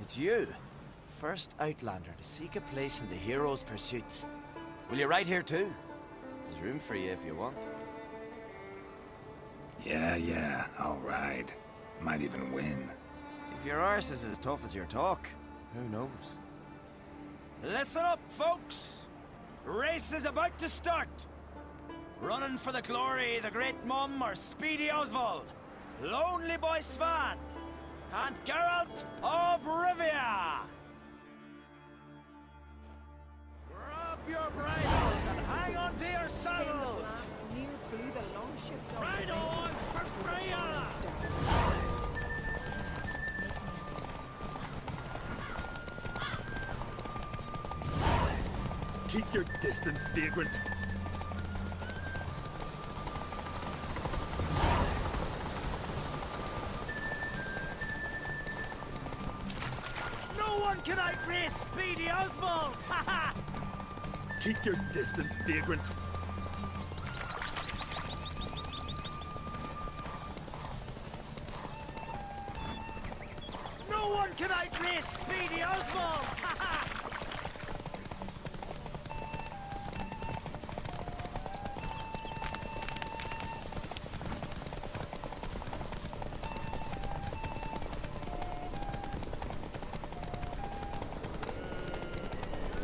it's you. First Outlander to seek a place in the hero's pursuits. Will you ride here too? There's room for you if you want. Yeah, I'll ride. Might even win. If your arse is as tough as your talk, who knows? Listen up, folks! Race is about to start! Running for the glory, the Great Mum, or Speedy Oswald, Lonely Boy Svan, and Geralt of Rivia! Grab your bridles and hang on to your saddles! Last near blew the longships off. Ride on for Freya! Keep your distance, vagrant. No one can outrace Speedy Oswald! Ha ha! Keep your distance, vagrant. No one can outrace Speedy Oswald! Ha ha!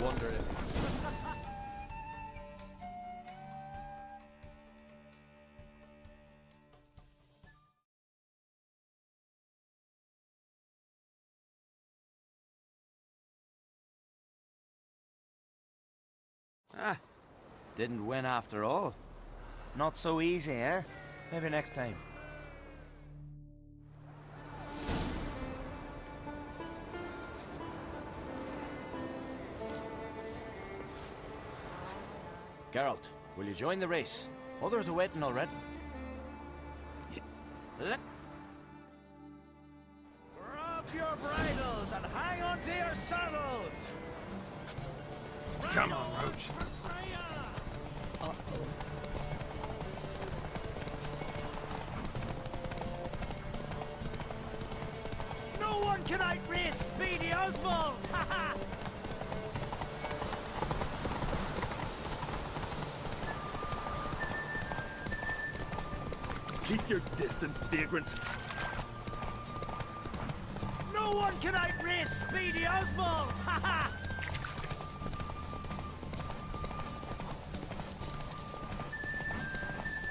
Wonder it. Didn't win after all. Not so easy, eh? Maybe next time. Geralt, will you join the race? Others are waiting already. Yeah. Grab your bridles and hang on to your saddles! Come on, Roach. No one can outrace Speedy Oswald! Ha ha! Keep your distance, vagrant. No one can outrace Speedy Oswald! Ha ha!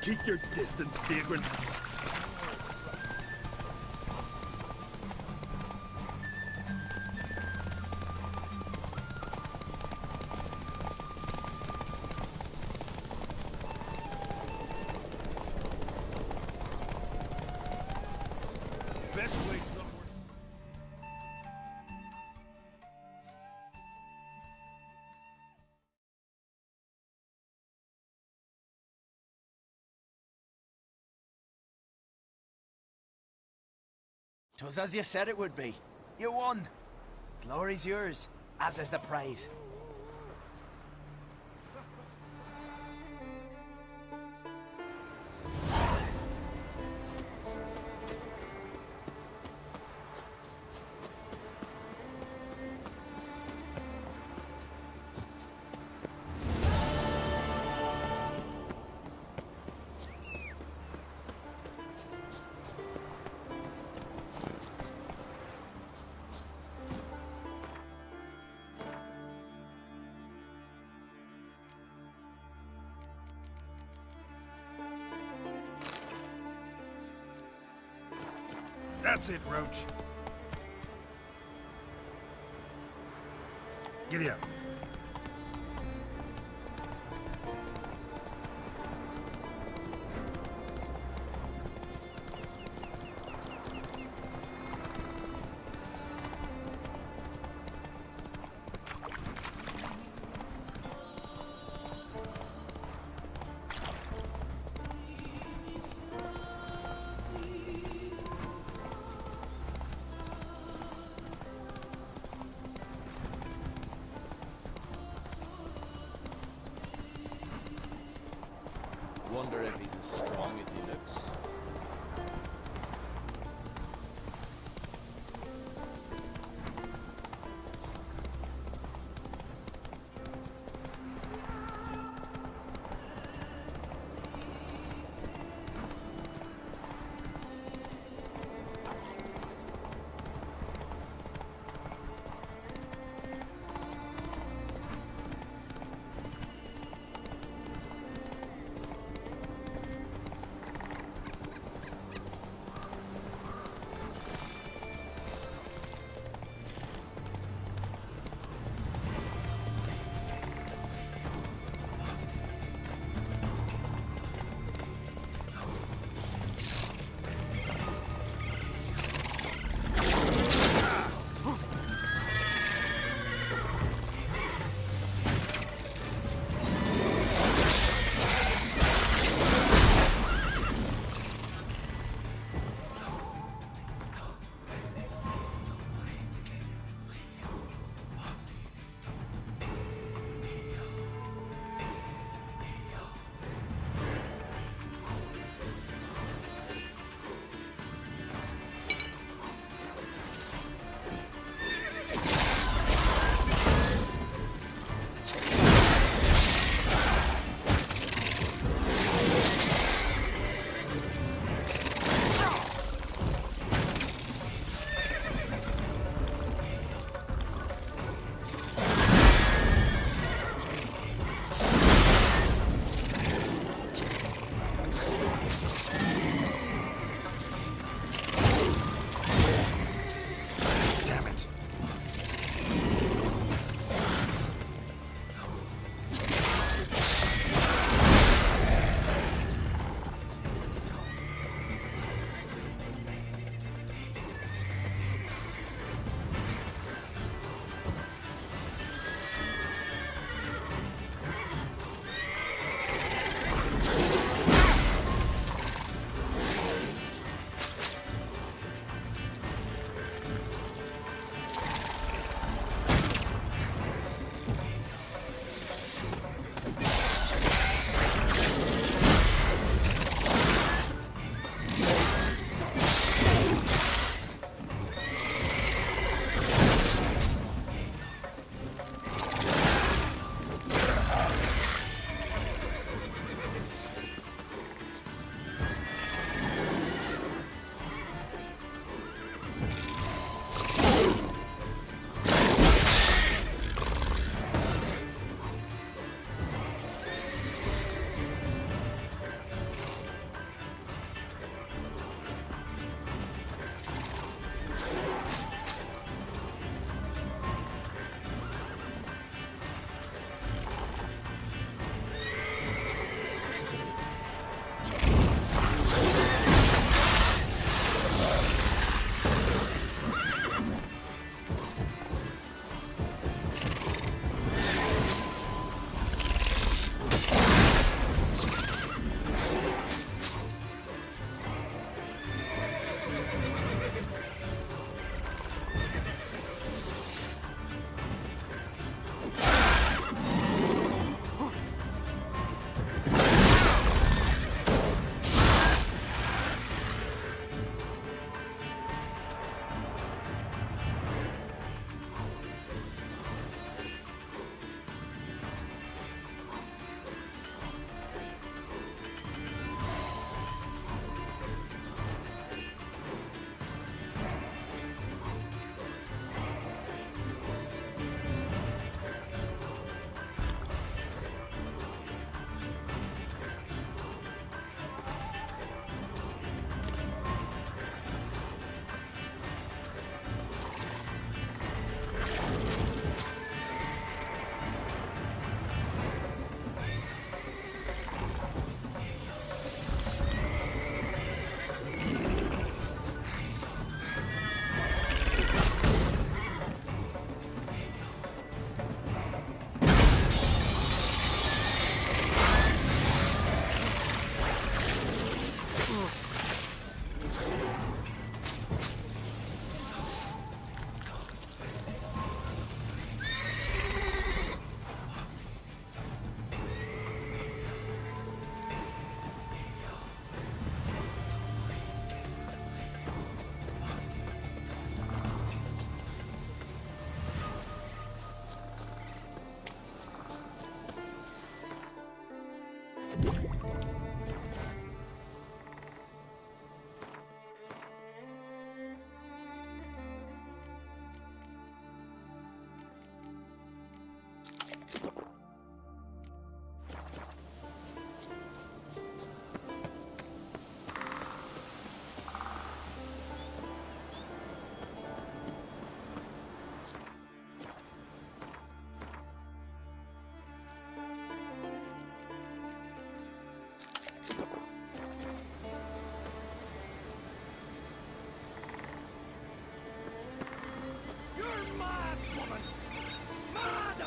Keep your distance, vagrant. Best place not worth. Twas as you said it would be. You won. Glory's yours, as is the prize. That's it, Roach. Giddy up.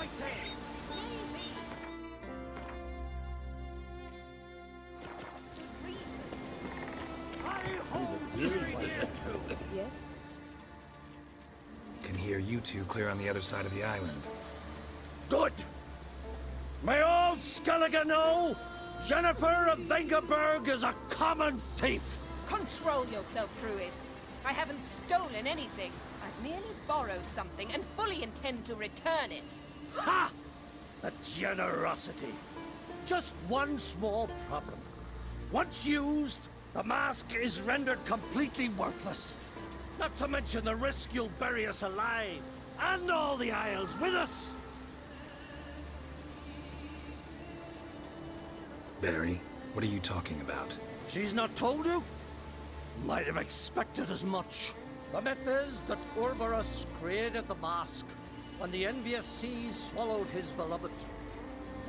I say. Good reason. I hold Ciri here too. Yes? Can hear you two clear on the other side of the island. Good! May all Skellige know, Jennifer of Vengerberg is a common thief! Control yourself, Druid. I haven't stolen anything. I've merely borrowed something and fully intend to return it. Ha! The generosity. Just one small problem. Once used, the mask is rendered completely worthless. Not to mention the risk you'll bury us alive, and all the Isles with us! Barry, what are you talking about? She's not told you? Might have expected as much. The myth is that Urberus created the mask when the envious seas swallowed his beloved.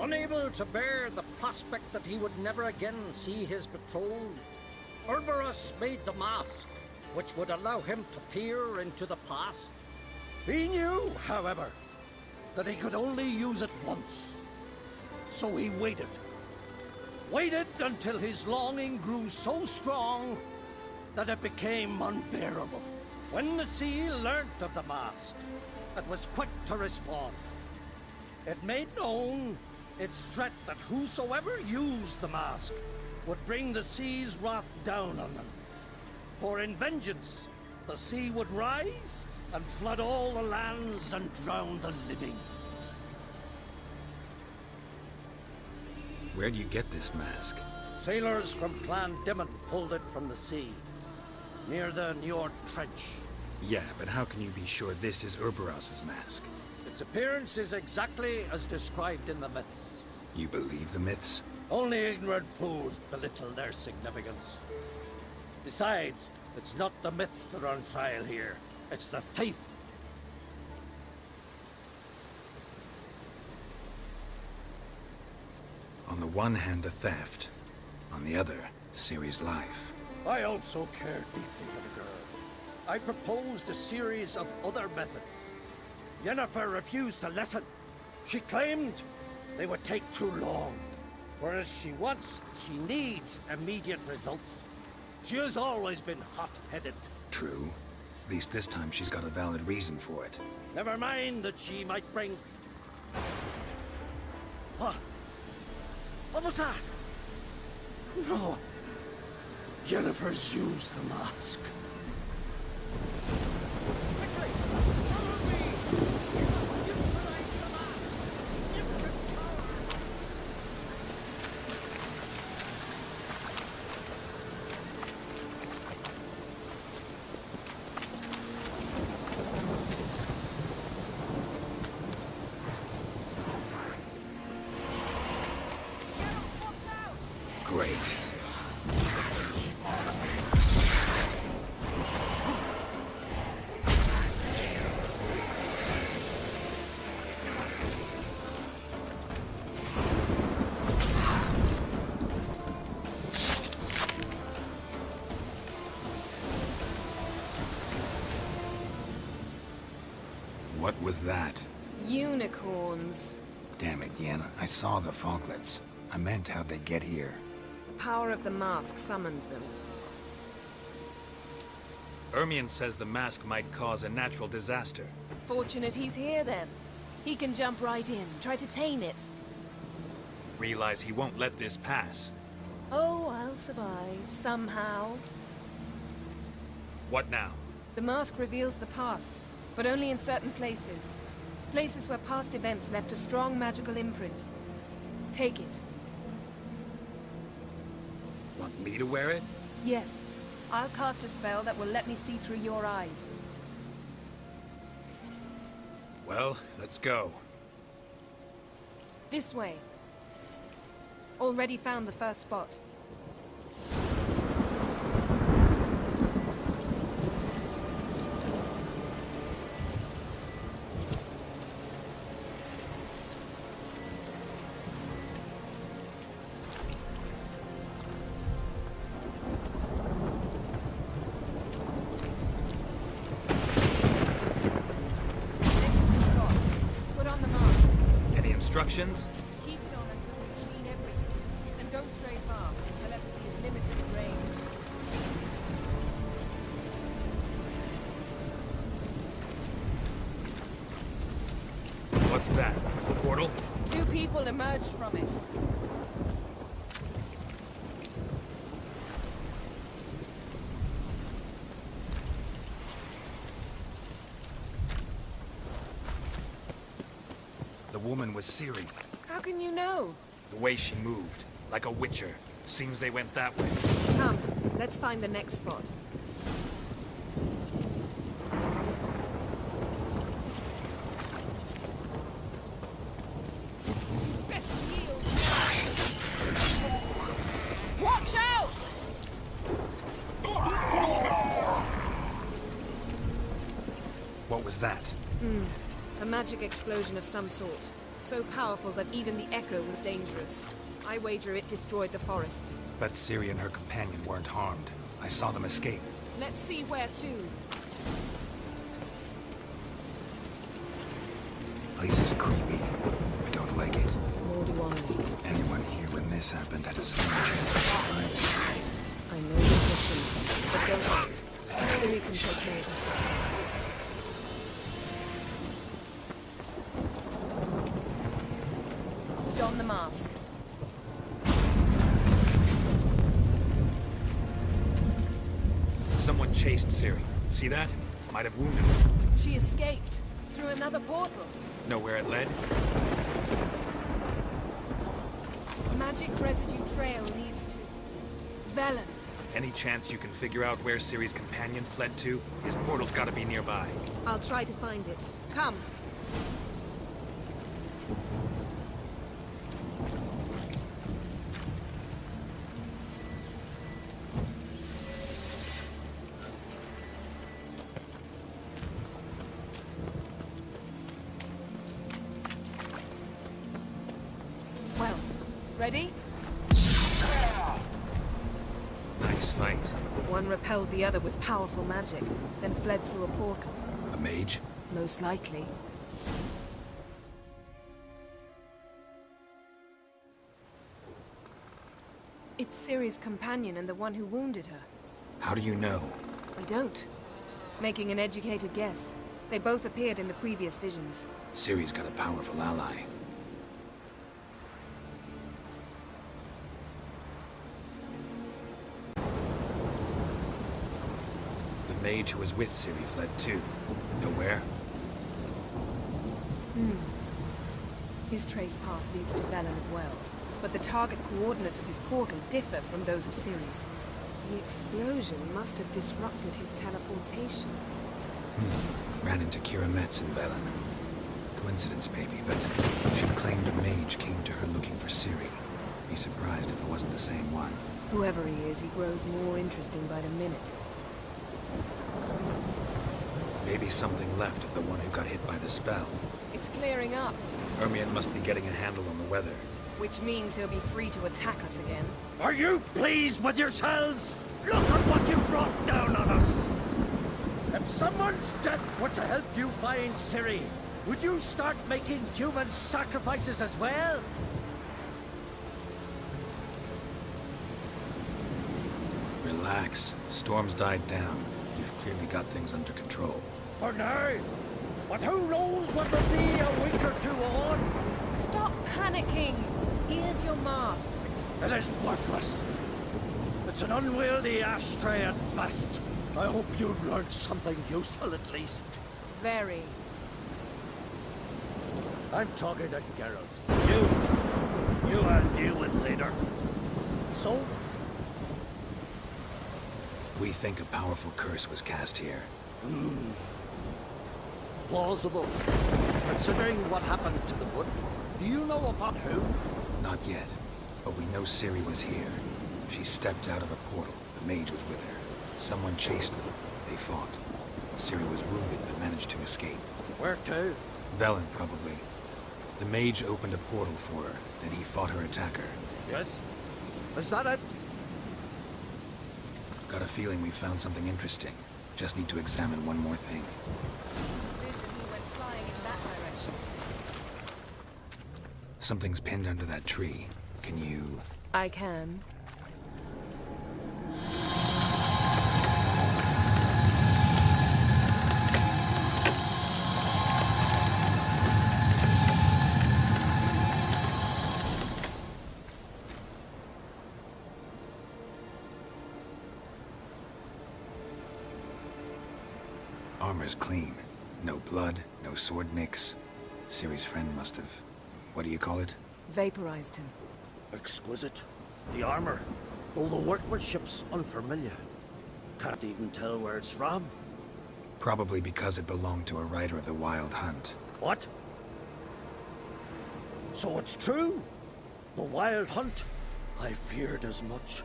Unable to bear the prospect that he would never again see his betrothed, Urberus made the mask, which would allow him to peer into the past. He knew, however, that he could only use it once. So he waited. Waited until his longing grew so strong that it became unbearable. When the sea learnt of the mask, it was quick to respond. It made known its threat that whosoever used the mask would bring the sea's wrath down on them. For in vengeance, the sea would rise and flood all the lands and drown the living. Where do you get this mask? Sailors from Clan Dimon pulled it from the sea, near the Njord Trench. Yeah, but how can you be sure this is Urberos's mask? Its appearance is exactly as described in the myths. You believe the myths? Only ignorant fools belittle their significance. Besides, it's not the myths that are on trial here. It's the thief. On the one hand, a theft. On the other, Ciri's life. I also care deeply for the girl. I proposed a series of other methods. Yennefer refused to listen. She claimed they would take too long. Whereas she needs immediate results. She has always been hot-headed. True. At least this time she's got a valid reason for it. Never mind that she might bring... What was that? No. Yennefer's used the mask. Quickly! Follow me! We must neutralize the mask! Infant's power! Geralt, watch out! Great. What was that? Unicorns. Damn it, Yen. I saw the foglets. I meant how'd they get here? The power of the mask summoned them. Ermion says the mask might cause a natural disaster. Fortunate he's here then. He can jump right in, try to tame it. Realize he won't let this pass. Oh, I'll survive, somehow. What now? The mask reveals the past, but only in certain places. Places where past events left a strong magical imprint. Take it. Want me to wear it? Yes. I'll cast a spell that will let me see through your eyes. Well, let's go. This way. Already found the first spot. This is the spot. Put on the mask. instructions? Keep it on until we've seen everything. And don't stray far. Telepathy is limited in range. What's that? A portal? 2 people emerged from it. The woman was Ciri. How can you know? The way she moved, like a witcher. Seems they went that way. Come, let's find the next spot. Watch out! What was that? A magic explosion of some sort. So powerful that even the echo was dangerous. I wager it destroyed the forest. But Ciri and her companion weren't harmed. I saw them escape. Let's see where to. Place is creepy. I don't like it. Nor do I. Anyone here when this happened had a slim chance of surviving. I know what you're thinking, but don't worry. Ciri can take care of herself. Don the mask. Someone chased Ciri. See that? Might have wounded her. She escaped through another portal. Know where it led? Magic residue trail leads to Velen. Any chance you can figure out where Ciri's companion fled to? His portal's gotta be nearby. I'll try to find it. Come. Well, ready? Nice fight. One repelled the other with powerful magic, then fled through a portal. A mage? Most likely. It's Ciri's companion and the one who wounded her. How do you know? I don't. Making an educated guess. They both appeared in the previous visions. Ciri's got a powerful ally. The mage who was with Ciri fled too. Know where? His trace path leads to Velen as well. But the target coordinates of his portal differ from those of Ciri's. The explosion must have disrupted his teleportation. Ran into Kira Metz in Velen. Coincidence maybe, but she claimed a mage came to her looking for Ciri. Be surprised if it wasn't the same one. Whoever he is, he grows more interesting by the minute. Maybe something left of the one who got hit by the spell. It's clearing up, Ermion must be getting a handle on the weather. which means he'll be free to attack us again. Are you pleased with yourselves? Look at what you brought down on us! If someone's death were to help you find Ciri, would you start making human sacrifices as well? Relax. Storm's died down. You've clearly got things under control. For now. But who knows what will be a week or two on? Stop panicking! Here's your mask. It is worthless. It's an unwieldy ashtray at best. I hope you've learned something useful at least. Very. I'm talking to Geralt. You I'll deal with later. So, We think a powerful curse was cast here. plausible. Considering what happened to the wood, do you know upon who? Not yet, but we know Ciri was here. She stepped out of a portal. The mage was with her. Someone chased them. They fought. Ciri was wounded but managed to escape. Where to? Velen, probably. The mage opened a portal for her, then he fought her attacker. Yes? Is that it? Got a feeling we found something interesting. Just need to examine one more thing. Vision he went flying in that direction. Something's pinned under that tree. Can you... I can. Armor's clean. No blood, no sword nicks. Ciri's friend must have... what do you call it? Vaporized him. Exquisite. The armor, though the workmanship's unfamiliar. Can't even tell where it's from. Probably because it belonged to a rider of the Wild Hunt. What? So it's true? The Wild Hunt? I feared as much.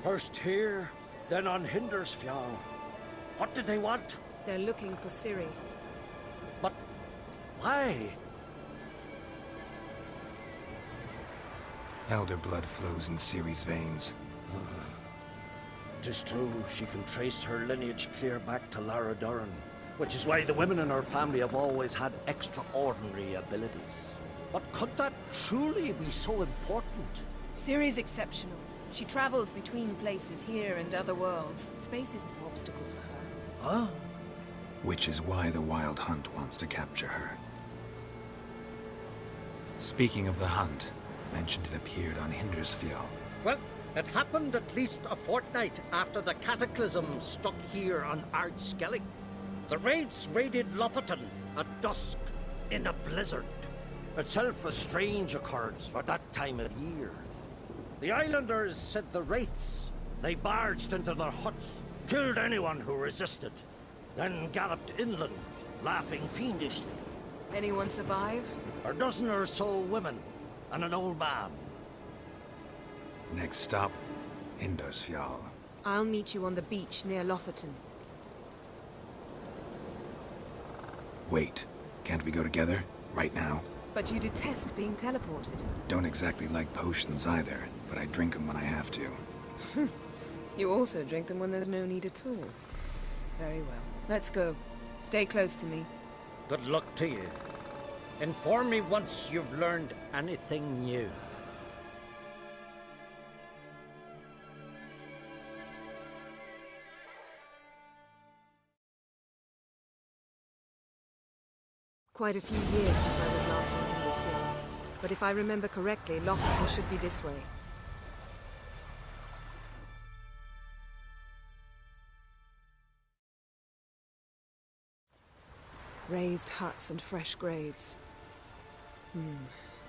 First here, then on Hindersfjall. What did they want? They're looking for Ciri. But why? Elder blood flows in Ciri's veins. Tis true, she can trace her lineage clear back to Lara Duran, which is why the women in her family have always had extraordinary abilities. But could that truly be so important? Ciri's exceptional. She travels between places here and other worlds. Space is no obstacle for her. Huh? Which is why the Wild Hunt wants to capture her. Speaking of the hunt, mentioned it appeared on Hindersfjall. Well, it happened at least a fortnight after the cataclysm struck here on Ardskellig. The raids raided Lofoten at dusk in a blizzard. Itself a strange occurrence for that time of year. The islanders said the wraiths. They barged into their huts, killed anyone who resisted, then galloped inland, laughing fiendishly. Anyone survive? A dozen or so women, and an old man. Next stop, Hindersfjall. I'll meet you on the beach near Lofoten. Wait, can't we go together? Right now? But you detest being teleported. Don't exactly like potions either, but I drink them when I have to. You also drink them when there's no need at all. Very well. Let's go. Stay close to me. Good luck to you. Inform me once you've learned anything new. Quite a few years since I was last on Hindersfjall. But if I remember correctly, Lofoten should be this way. Raised huts and fresh graves.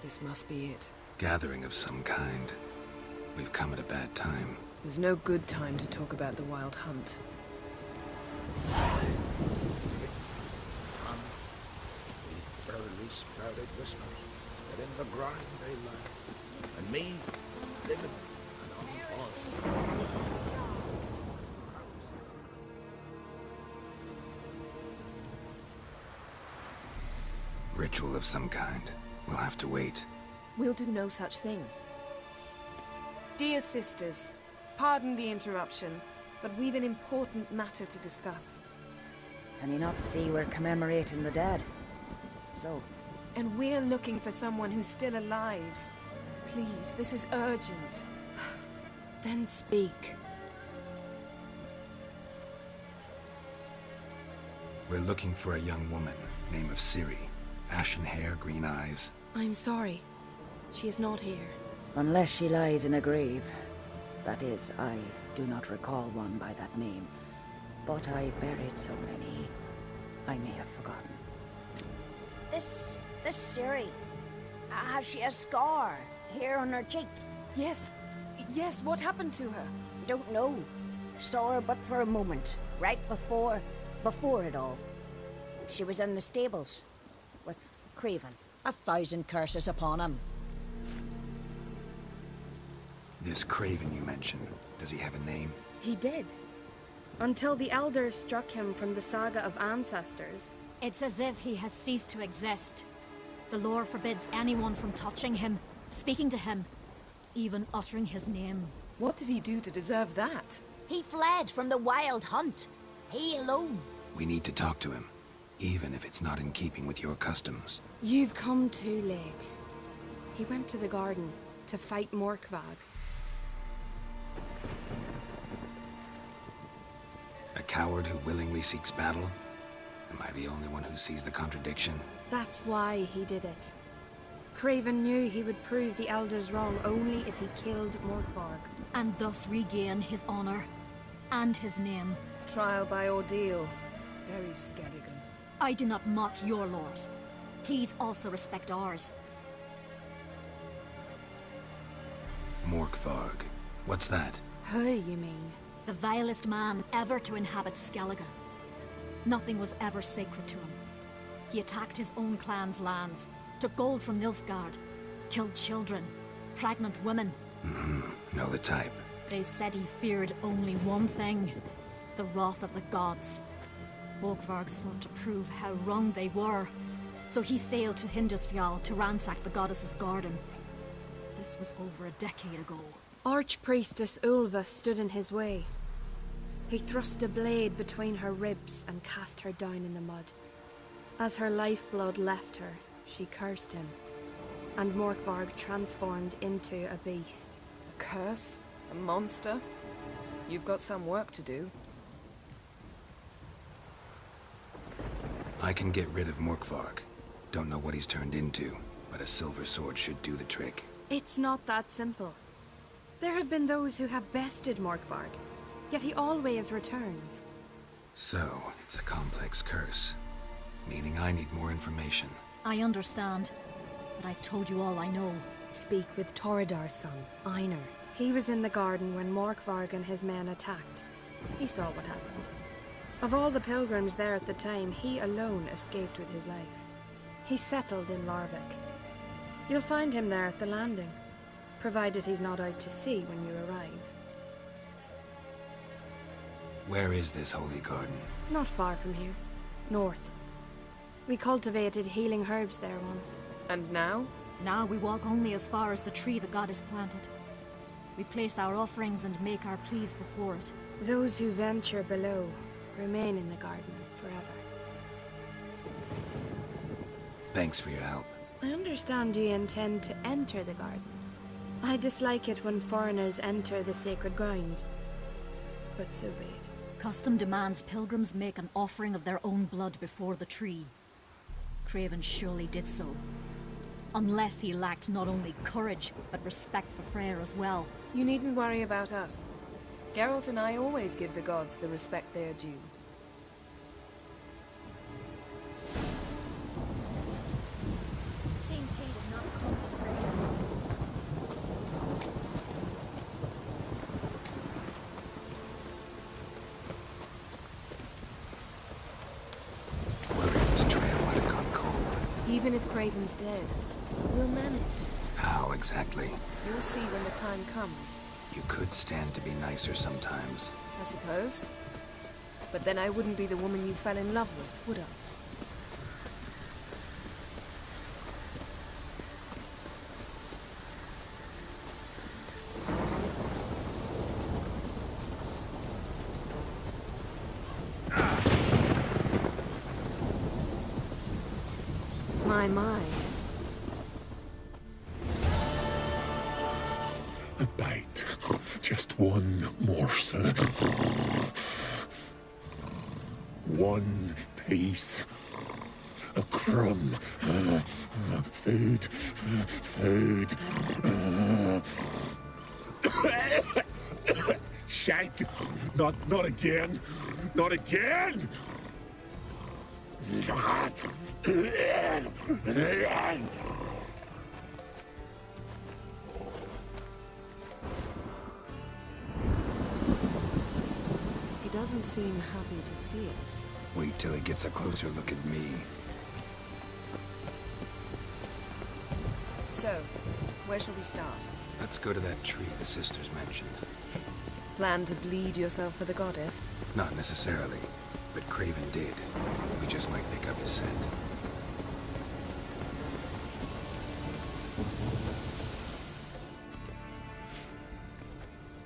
This must be it. Gathering of some kind. We've come at a bad time. There's no good time to talk about the Wild Hunt. Early sprouted whispers that in the grind they lie, and me living and on the Ritual of some kind. We'll have to wait. We'll do no such thing. Dear sisters, pardon the interruption, but we've an important matter to discuss. Can you not see we're commemorating the dead? So? And we're looking for someone who's still alive. Please, this is urgent. Then speak. We're looking for a young woman, name of Ciri. Ashen hair, green eyes. I'm sorry. She is not here. Unless she lies in a grave. That is, I do not recall one by that name. But I've buried so many, I may have forgotten. This Ciri, has she a scar here on her cheek? Yes, what happened to her? Don't know. Saw her but for a moment, right before it all. She was in the stables with Craven. 1,000 curses upon him. This Craven you mentioned, does he have a name? He did. Until the elders struck him from the saga of ancestors. It's as if he has ceased to exist. The lore forbids anyone from touching him, speaking to him, even uttering his name. What did he do to deserve that? He fled from the Wild Hunt. He alone. We need to talk to him, even if it's not in keeping with your customs. You've come too late. He went to the garden to fight Morkvag. A coward who willingly seeks battle? Am I the only one who sees the contradiction? That's why he did it. Craven knew he would prove the elders wrong only if he killed Morkvarg. And thus regain his honor and his name. Trial by ordeal. Very Skelligan. I do not mock your laws. Please also respect ours. Morkvarg. What's that? Who, you mean? The vilest man ever to inhabit Skellige. Nothing was ever sacred to him. He attacked his own clan's lands, took gold from Nilfgaard, killed children, pregnant women. Know the type. They said he feared only one thing, the wrath of the gods. Morkvarg sought to prove how wrong they were, so he sailed to Hindisfjall to ransack the goddess's garden. This was over a decade ago. Archpriestess Ulva stood in his way. He thrust a blade between her ribs and cast her down in the mud. As her lifeblood left her, she cursed him, and Morkvarg transformed into a beast. A curse? A monster? You've got some work to do. I can get rid of Morkvarg. Don't know what he's turned into, but a silver sword should do the trick. It's not that simple. There have been those who have bested Morkvarg, yet he always returns. So, it's a complex curse. Meaning I need more information. I understand, but I've told you all I know. Speak with Torridar's son, Einar. He was in the garden when Morkvarg and his men attacked. He saw what happened. Of all the pilgrims there at the time, he alone escaped with his life. He settled in Larvik. You'll find him there at the landing, provided he's not out to sea when you arrive. Where is this holy garden? Not far from here. North. We cultivated healing herbs there once. And now? Now we walk only as far as the tree the goddess planted. We place our offerings and make our pleas before it. Those who venture below remain in the garden forever. Thanks for your help. I understand you intend to enter the garden. I dislike it when foreigners enter the sacred grounds, but so be it. Custom demands pilgrims make an offering of their own blood before the tree. Craven surely did so. Unless he lacked not only courage, but respect for Freyr as well. You needn't worry about us. Geralt and I always give the gods the respect they are due. Seems he did not come to Freyr. Worried this trail might have gone cold. Even if Craven's dead, we'll manage. How exactly? You'll see when the time comes. You could stand to be nicer sometimes. I suppose. But then I wouldn't be the woman you fell in love with, would I? My. A bite. Just one morsel. One piece. A crumb. Food. Food. Shank. Not again. Not again! He doesn't seem happy to see us. Wait till he gets a closer look at me. So, where shall we start? Let's go to that tree the sisters mentioned. Plan to bleed yourself for the goddess? Not necessarily, but Craven did. We just might pick up his scent.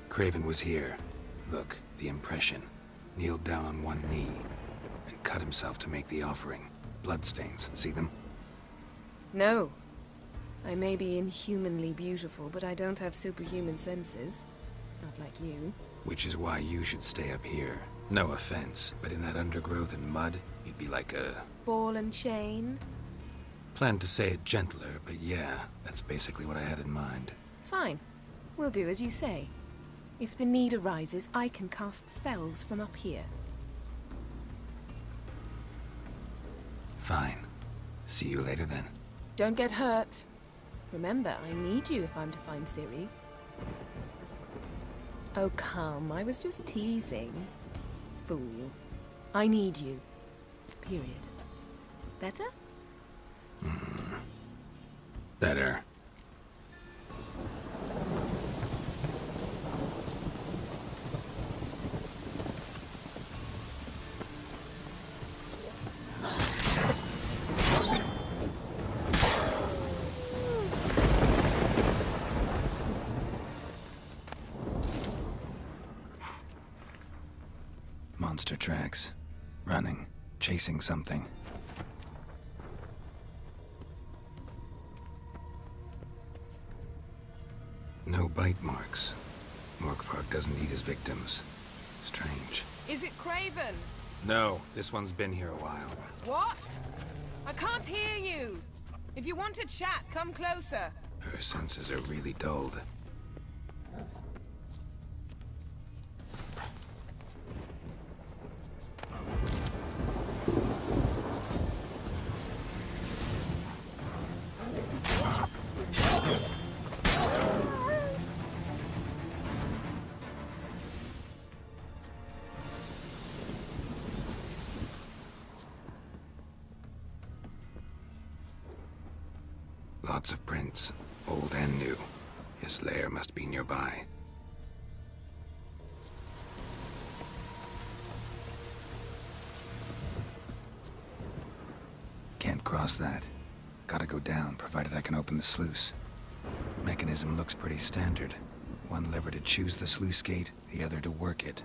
Craven was here. Look, the impression. Kneeled down on one knee and cut himself to make the offering. Bloodstains, see them? No. I may be inhumanly beautiful, but I don't have superhuman senses. Not like you. Which is why you should stay up here. No offense, but in that undergrowth and mud, you'd be like a... Ball and chain? Planned to say it gentler, but yeah, that's basically what I had in mind. Fine. We'll do as you say. If the need arises, I can cast spells from up here. Fine. See you later then. Don't get hurt. Remember, I need you if I'm to find Ciri. Oh, come. I was just teasing. Fool. I need you. Period. Better? Better. Monster tracks. Running. Chasing something. No bite marks. Morkvark doesn't eat his victims. Strange. Is it Craven? No, this one's been here a while. What? I can't hear you. If you want to chat, come closer. Her senses are really dulled. Lots of prints, old and new. His lair must be nearby. Can't cross that. Gotta go down, provided I can open the sluice. Mechanism looks pretty standard. One lever to choose the sluice gate, the other to work it.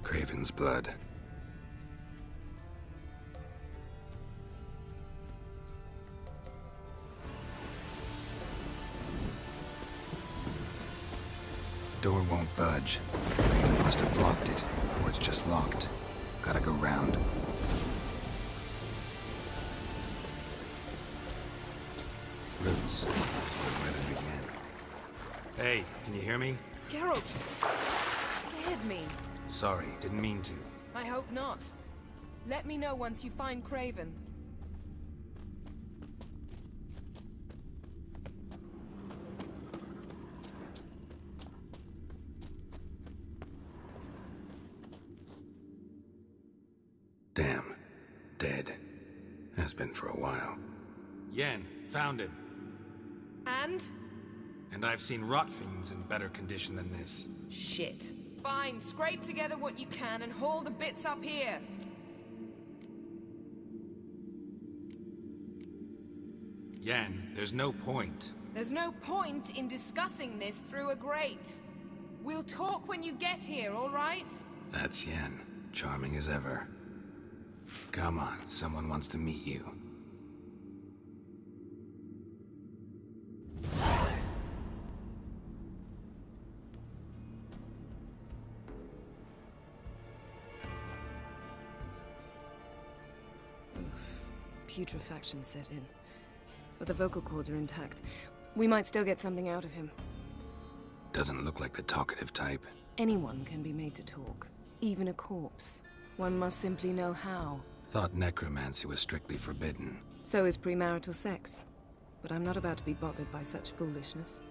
Craven's blood. Door won't budge. Craven must have blocked it, or it's just locked. Gotta go round. Roots. That's where the weather began. Hey, can you hear me? Geralt! Scared me. Sorry, didn't mean to. I hope not. Let me know once you find Craven. Damn. Dead. Has been for a while. Yen, found him. And? And I've seen rot fiends in better condition than this. Shit. Fine, scrape together what you can and haul the bits up here. Yen, there's no point. There's no point in discussing this through a grate. We'll talk when you get here, all right? That's Yen. Charming as ever. Come on, someone wants to meet you. Putrefaction set in. But the vocal cords are intact. We might still get something out of him. Doesn't look like the talkative type. Anyone can be made to talk, even a corpse. One must simply know how. Thought necromancy was strictly forbidden. So is premarital sex. But I'm not about to be bothered by such foolishness.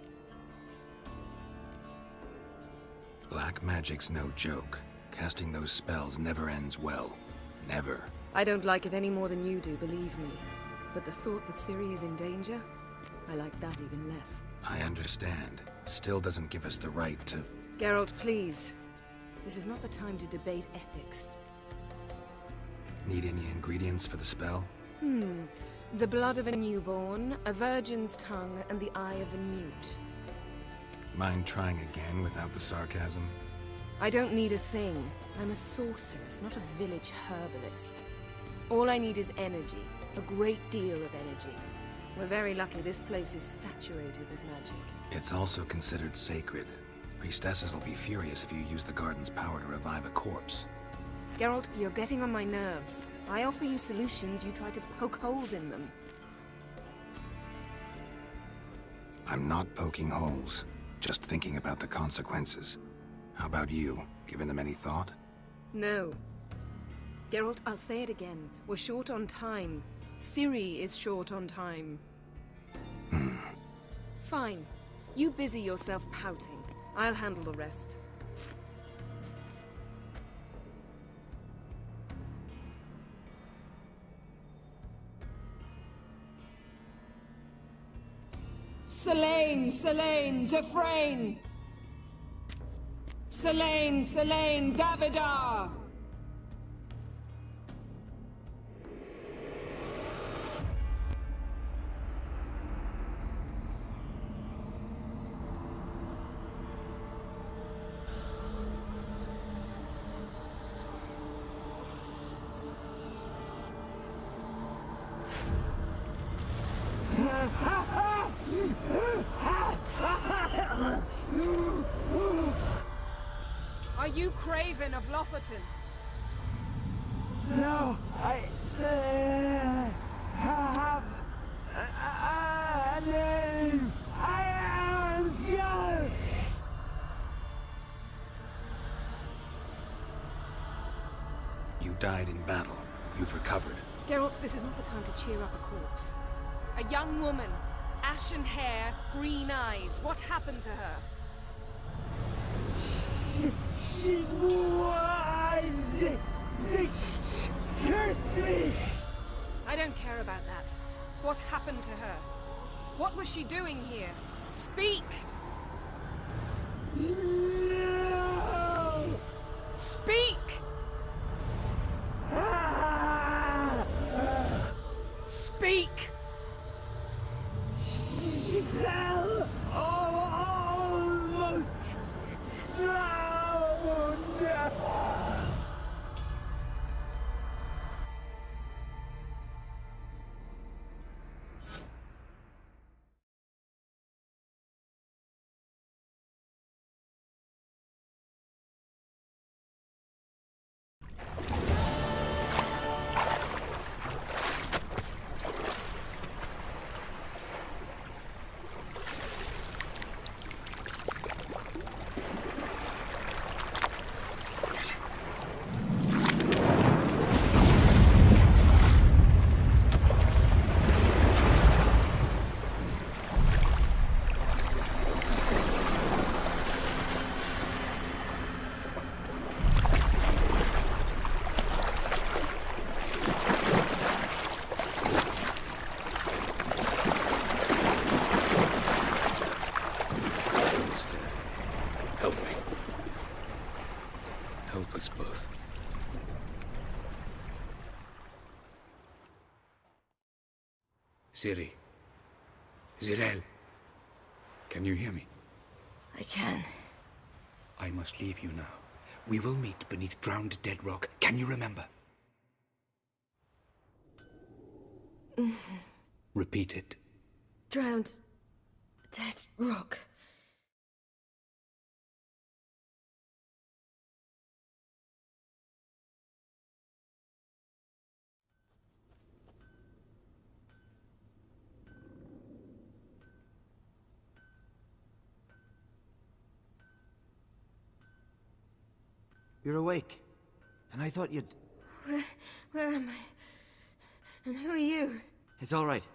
Black magic's no joke. Casting those spells never ends well. Never. I don't like it any more than you do, believe me. But the thought that Ciri is in danger, I like that even less. I understand. Still doesn't give us the right to... Geralt, please. This is not the time to debate ethics. Need any ingredients for the spell? The blood of a newborn, a virgin's tongue, and the eye of a newt. Mind trying again without the sarcasm? I don't need a thing. I'm a sorceress, not a village herbalist. All I need is energy. A great deal of energy. We're very lucky this place is saturated with magic. It's also considered sacred. Priestesses will be furious if you use the garden's power to revive a corpse. Geralt, you're getting on my nerves. I offer you solutions, you try to poke holes in them. I'm not poking holes. Just thinking about the consequences. How about you? Given them any thought? No. Geralt, I'll say it again. We're short on time. Ciri is short on time. Fine. You busy yourself pouting. I'll handle the rest. Selene, Selene, Dufresne! Selene, Selene, Davidar! Are you Craven of Lofoten? No, I have a name. I am Skull. You died in battle. You've recovered. Geralt, this is not the time to cheer up a corpse. A young woman, ashen hair, green eyes. What happened to her? She's wise. They cursed me. I don't care about that. What happened to her? What was she doing here? Speak! No. Speak! Speak! She fell. Almost drowned. Help me. Help us both. Ciri. Zirael. Can you hear me? I can. I must leave you now. We will meet beneath drowned dead rock. Can you remember? Repeat it. Drowned. Dead rock. You're awake. And I thought you'd... Where am I? And who are you? It's all right.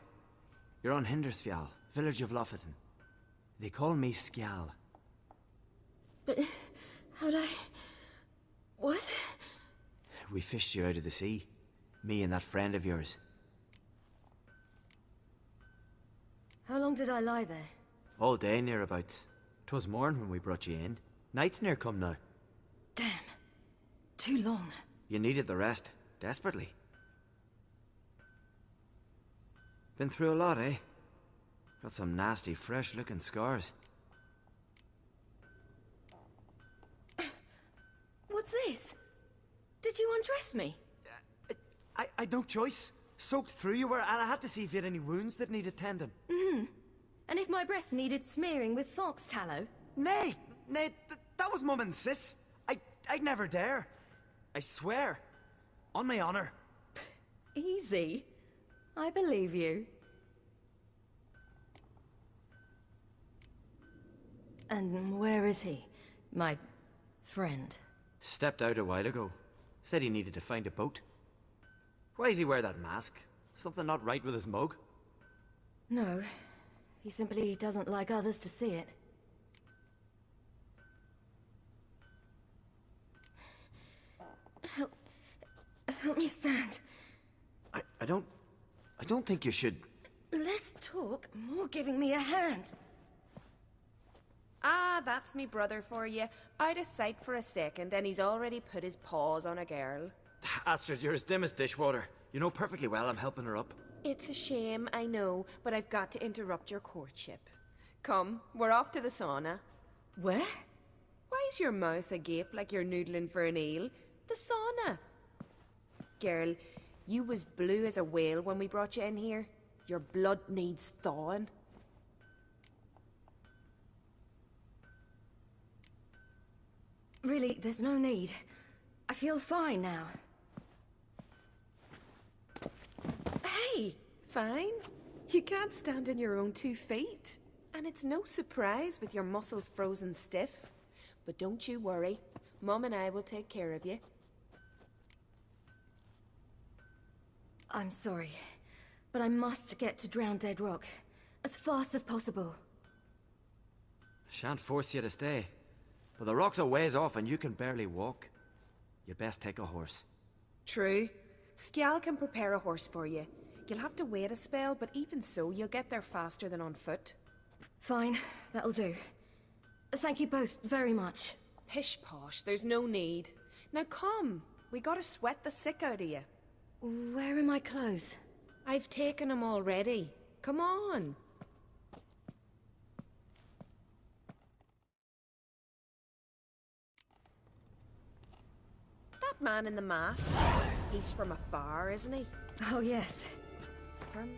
You're on Hindersfjall, village of Lofoten. They call me Skjal. But how'd I... What? We fished you out of the sea. Me and that friend of yours. How long did I lie there? All day nearabouts. 'Twas morn when we brought you in. Night's near come now. Damn. Too long. You needed the rest, desperately. Been through a lot, eh? Got some nasty, fresh-looking scars. What's this? Did you undress me? I'd no choice. Soaked through you were, and I had to see if you had any wounds that needed tending. Mm-hmm. And if my breasts needed smearing with fox tallow? Nay, that was Mum and Sis. I'd never dare. I swear. On my honor. Easy. I believe you. And where is he? My friend? Stepped out a while ago. Said he needed to find a boat. Why's he wear that mask? Something not right with his mug? No. He simply doesn't like others to see it. Help me stand. I don't think you should... Less talk, more giving me a hand. Ah, that's me brother for you. Out of sight for a second, and he's already put his paws on a girl. Astrid, you're as dim as dishwater. You know perfectly well I'm helping her up. It's a shame, I know, but I've got to interrupt your courtship. Come, we're off to the sauna. Where? Why's your mouth agape like you're noodling for an eel? The sauna. Girl, you was blue as a whale when we brought you in here. Your blood needs thawing. Really, there's no need. I feel fine now. Hey, fine. You can't stand on your own 2 feet. And it's no surprise with your muscles frozen stiff. But don't you worry. Mum and I will take care of you. I'm sorry, but I must get to Drowned Dead Rock as fast as possible. Shan't force you to stay. But the rock's a ways off and you can barely walk. You best take a horse. True. Skjal can prepare a horse for you. You'll have to wait a spell, but even so, you'll get there faster than on foot. Fine, that'll do. Thank you both very much. Pish-posh, there's no need. Now come, we gotta sweat the sick out of you. Where are my clothes? I've taken them already. Come on. That man in the mask, he's from afar, isn't he? Oh, yes. From